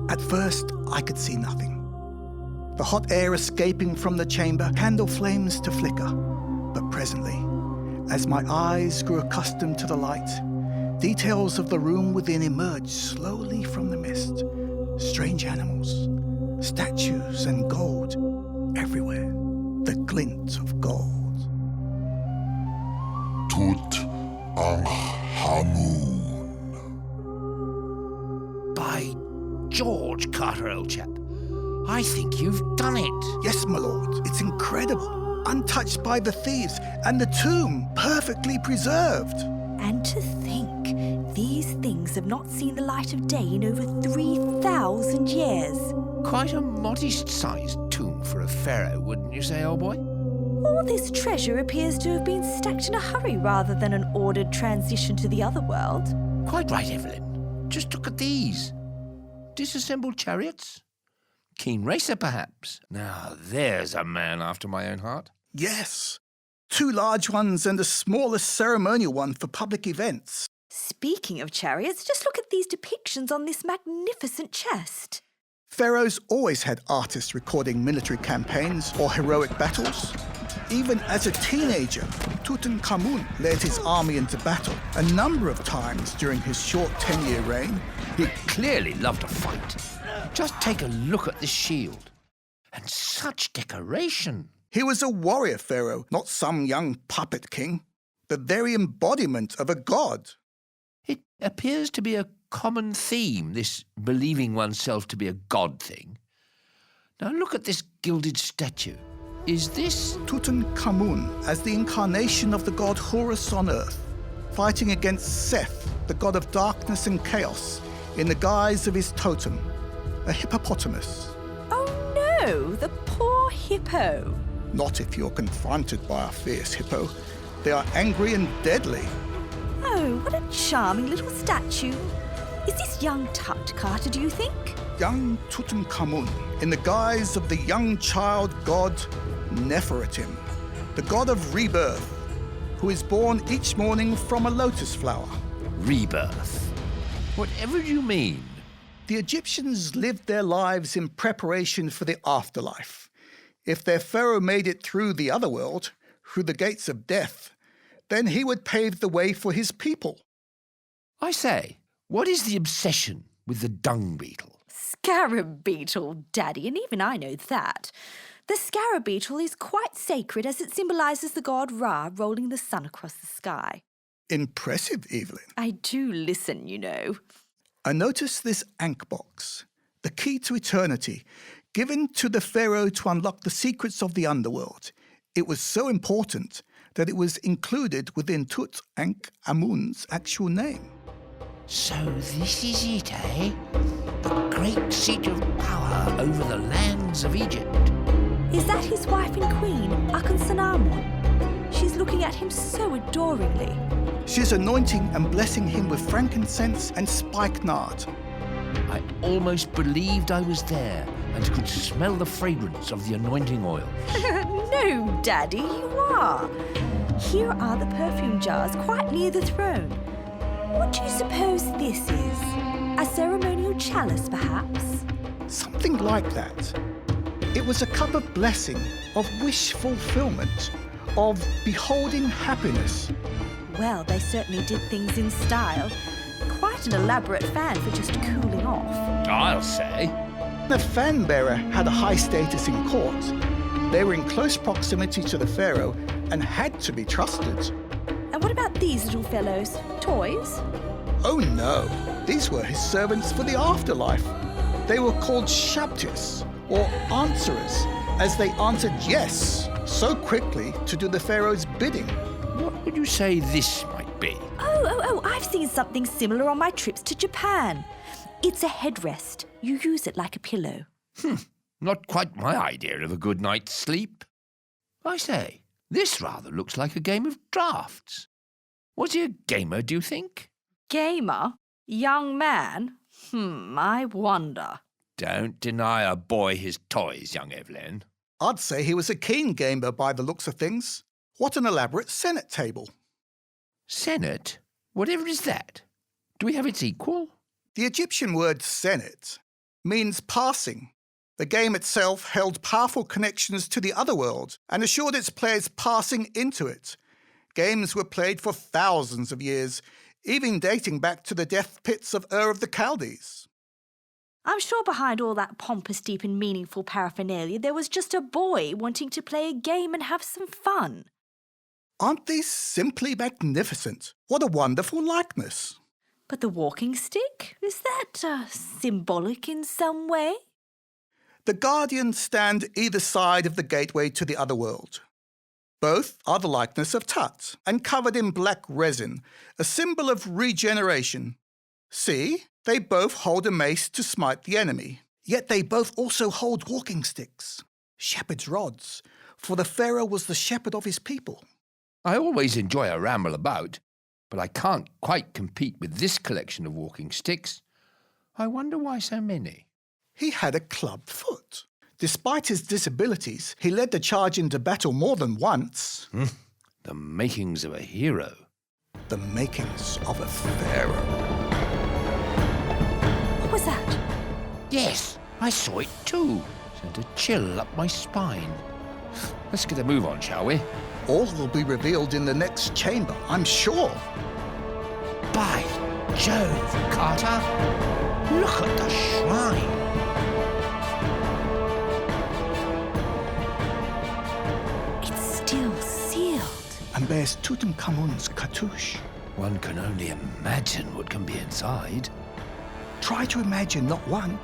At first, I could see nothing. The hot air escaping from the chamber, candle flames to flicker. But presently, as my eyes grew accustomed to the light, details of the room within emerged slowly from the mist. Strange animals, statues and gold everywhere. The glint of gold. Tut ang Hamun. By George, Carter, old chap, I think you've done it. Yes, my lord, it's incredible. Untouched by the thieves, and the tomb perfectly preserved. And to think, these things have not seen the light of day in over 3,000 years. Quite a modest-sized tomb for a pharaoh, wouldn't you say, old boy? All this treasure appears to have been stacked in a hurry rather than an ordered transition to the other world. Quite right, Evelyn. Just look at these. Disassembled chariots? Keen racer, perhaps? Now, there's a man after my own heart. Yes. 2 large ones and the smallest ceremonial one for public events. Speaking of chariots, just look at these depictions on this magnificent chest. Pharaohs always had artists recording military campaigns or heroic battles. Even as a teenager, Tutankhamun led his army into battle a number of times during his short 10-year reign. He clearly loved a fight. Just take a look at this shield. And such decoration. He was a warrior pharaoh, not some young puppet king. The very embodiment of a god. It appears to be a common theme, this believing oneself to be a god thing. Now look at this gilded statue. Is this Tutankhamun as the incarnation of the god Horus on earth, fighting against Seth, the god of darkness and chaos, in the guise of his totem, a hippopotamus? Oh no, the poor hippo. Not if you're confronted by a fierce hippo. They are angry and deadly. Oh, what a charming little statue. Is this young Tut, Carter, do you think? Young Tutankhamun, in the guise of the young child god Nefertim, the god of rebirth, who is born each morning from a lotus flower. rebirth? Whatever you mean. The Egyptians lived their lives in preparation for the afterlife. If their pharaoh made it through the other world, through the gates of death, then he would pave the way for his people. I say, what is the obsession with the dung beetle? Scarab beetle, Daddy, and even I know that. The scarab beetle is quite sacred as it symbolises the god Ra rolling the sun across the sky. Impressive, Evelyn. I do listen, you know. I noticed this ankh box, the key to eternity, given to the pharaoh to unlock the secrets of the underworld. It was so important that it was included within Tutankhamun's actual name. So this is it, eh? The great seat of power over the lands of Egypt. Is that his wife and queen, Akhensanamun? She's looking at him so adoringly. She is anointing and blessing him with frankincense and spikenard. I almost believed I was there and could smell the fragrance of the anointing oil. No, Daddy, you are. Here are the perfume jars quite near the throne. What do you suppose this is? A ceremonial chalice, perhaps? Something like that. It was a cup of blessing, of wish fulfillment, of beholding happiness. Well, they certainly did things in style. Quite an elaborate fan for just cooling off. I'll say. The fan bearer had a high status in court. They were in close proximity to the pharaoh and had to be trusted. And what about these little fellows? Toys? Oh no, these were his servants for the afterlife. They were called shabtis, or answerers, as they answered yes so quickly to do the pharaoh's bidding. What would you say this might be? Oh, I've seen something similar on my trips to Japan. It's a headrest. You use it like a pillow. Not quite my idea of a good night's sleep. I say, this rather looks like a game of drafts. Was he a gamer, do you think? Gamer? Young man? I wonder. Don't deny a boy his toys, young Evelyn. I'd say he was a keen gamer by the looks of things. What an elaborate Senate table. Senate? Whatever is that? Do we have its equal? The Egyptian word Senate means passing. The game itself held powerful connections to the other world and assured its players passing into it. Games were played for thousands of years, even dating back to the death pits of Ur of the Chaldees. I'm sure behind all that pompous, deep and meaningful paraphernalia there was just a boy wanting to play a game and have some fun. Aren't these simply magnificent? What a wonderful likeness. But the walking stick? Is that symbolic in some way? The guardians stand either side of the gateway to the other world. Both are the likeness of Tut and covered in black resin, a symbol of regeneration. See, they both hold a mace to smite the enemy, yet they both also hold walking sticks, shepherd's rods, for the Pharaoh was the shepherd of his people. I always enjoy a ramble about, but I can't quite compete with this collection of walking sticks. I wonder why so many. He had a club foot. Despite his disabilities, he led the charge into battle more than once. The makings of a hero. The makings of a pharaoh. What was that? Yes, I saw it too. Sent a chill up my spine. Let's get a move on, shall we? All will be revealed in the next chamber, I'm sure. By Jove, Carter! Look at the shrine! It's still sealed. And bears Tutankhamun's cartouche. One can only imagine what can be inside. Try to imagine not one,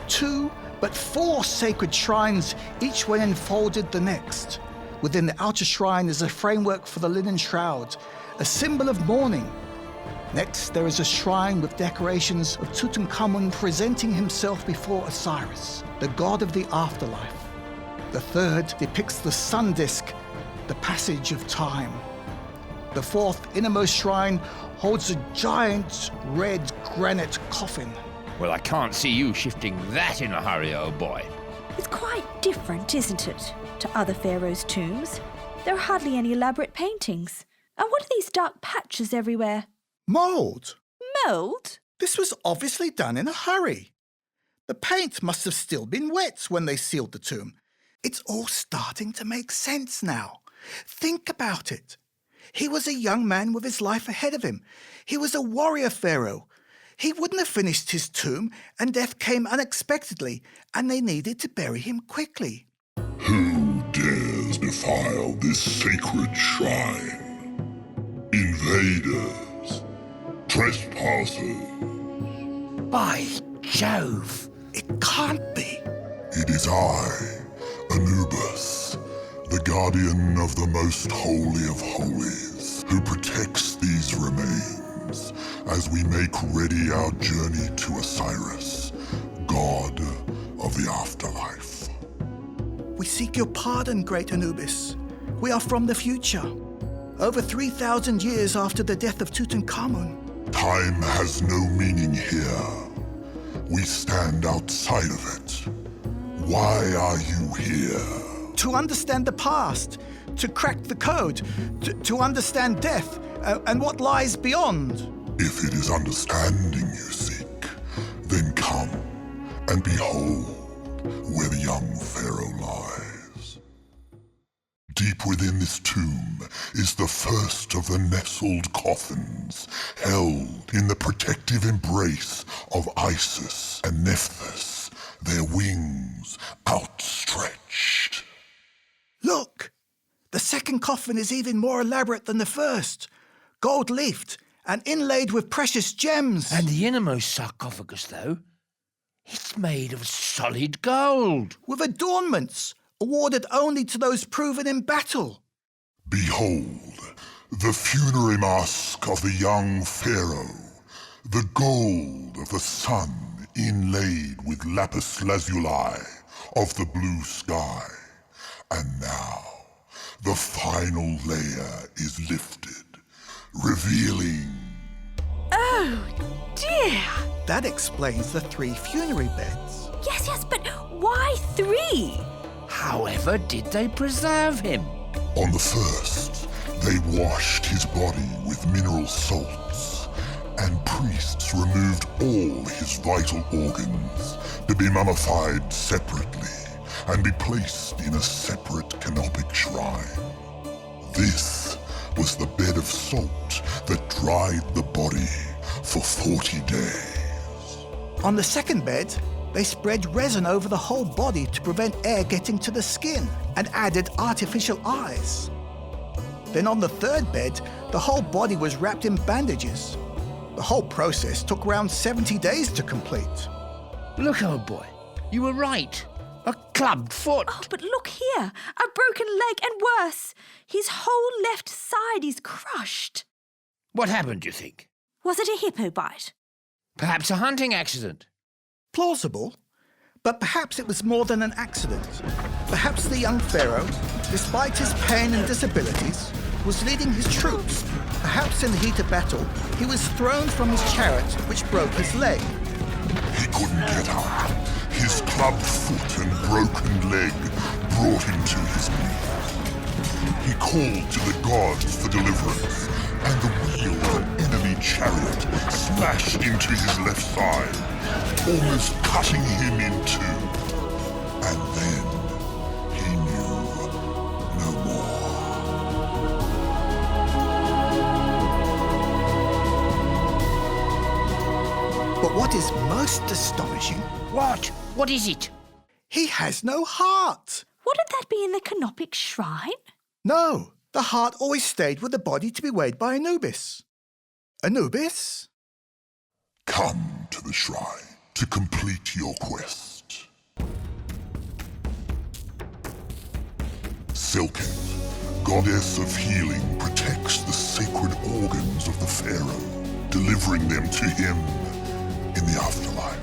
two, but four sacred shrines, each one enfolded the next. Within the outer shrine is a framework for the linen shroud, a symbol of mourning. Next, there is a shrine with decorations of Tutankhamun presenting himself before Osiris, the god of the afterlife. The third depicts the sun disk, the passage of time. The fourth innermost shrine holds a giant red granite coffin. Well, I can't see you shifting that in a hurry, old boy. It's quite different, isn't it, to other pharaohs' tombs? There are hardly any elaborate paintings. And what are these dark patches everywhere? Mould. Mould? This was obviously done in a hurry. The paint must have still been wet when they sealed the tomb. It's all starting to make sense now. Think about it. He was a young man with his life ahead of him. He was a warrior pharaoh. He wouldn't have finished his tomb, and death came unexpectedly, and they needed to bury him quickly. Who dares defile this sacred shrine? Invaders, trespassers. By Jove! It can't be. It is I, Anubis, the guardian of the most holy of holies, who protects these remains as we make ready our journey to Osiris, god of the afterlife. We seek your pardon, great Anubis. We are from the future. Over 3,000 years after the death of Tutankhamun. Time has no meaning here. We stand outside of it. Why are you here? To understand the past, to crack the code, to understand death and what lies beyond. If it is understanding you seek, then come and behold where the young pharaoh lies. Deep within this tomb is the first of the nestled coffins, held in the protective embrace of Isis and Nephthys, their wings outstretched. Look! The second coffin is even more elaborate than the first. Gold-leafed and inlaid with precious gems. And the innermost sarcophagus, though, it's made of solid gold. With adornments awarded only to those proven in battle. Behold, the funerary mask of the young pharaoh, the gold of the sun inlaid with lapis lazuli of the blue sky. And now, the final layer is lifted, revealing... Oh, dear! That explains the 3 funerary beds. Yes, but why 3? However did they preserve him? On the first, They washed his body with mineral salts, and priests removed all his vital organs to be mummified separately and be placed in a separate canopic shrine. This was the bed of salt that dried the body for 40 days. On the second bed, they spread resin over the whole body to prevent air getting to the skin and added artificial eyes. Then on the third bed, the whole body was wrapped in bandages. The whole process took around 70 days to complete. Look, old boy, you were right. A clubbed foot. Oh, but look here, a broken leg and worse. His whole left side is crushed. What happened, do you think? Was it a hippo bite? Perhaps a hunting accident. Plausible, but perhaps it was more than an accident. Perhaps the young pharaoh, despite his pain and disabilities, was leading his troops. Perhaps in the heat of battle, he was thrown from his chariot, which broke his leg. He couldn't get up. His clubbed foot and broken leg brought him to his knees. He called to the gods for deliverance, and the wheel of an enemy chariot smashed into his left side, almost cutting him in two. And then he knew no more. But what is most astonishing, What? What is it? he has no heart. Wouldn't that be in the canopic shrine? No, the heart always stayed with the body to be weighed by Anubis. Anubis? Come to the shrine to complete your quest. Silken, goddess of healing, protects the sacred organs of the pharaoh, delivering them to him in the afterlife.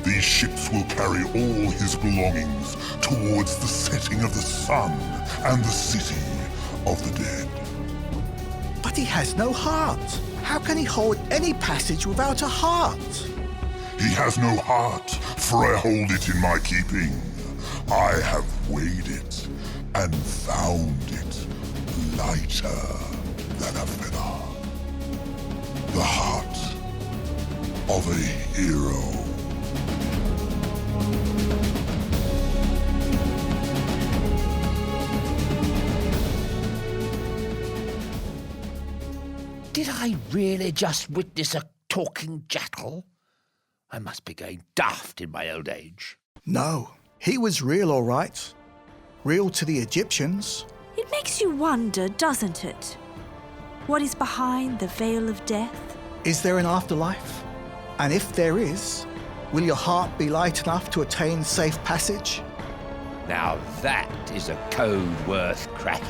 These ships will carry all his belongings towards the setting of the sun and the city of the dead. But he has no heart. How can he hold any passage without a heart? He has no heart, for I hold it in my keeping. I have weighed it and found it lighter than a feather. The heart of a hero. Did I really just witness a talking jackal? I must be going daft in my old age. No, he was real, all right. Real to the Egyptians. It makes you wonder, doesn't it? What is behind the veil of death? Is there an afterlife? And if there is, will your heart be light enough to attain safe passage? Now that is a code worth cracking.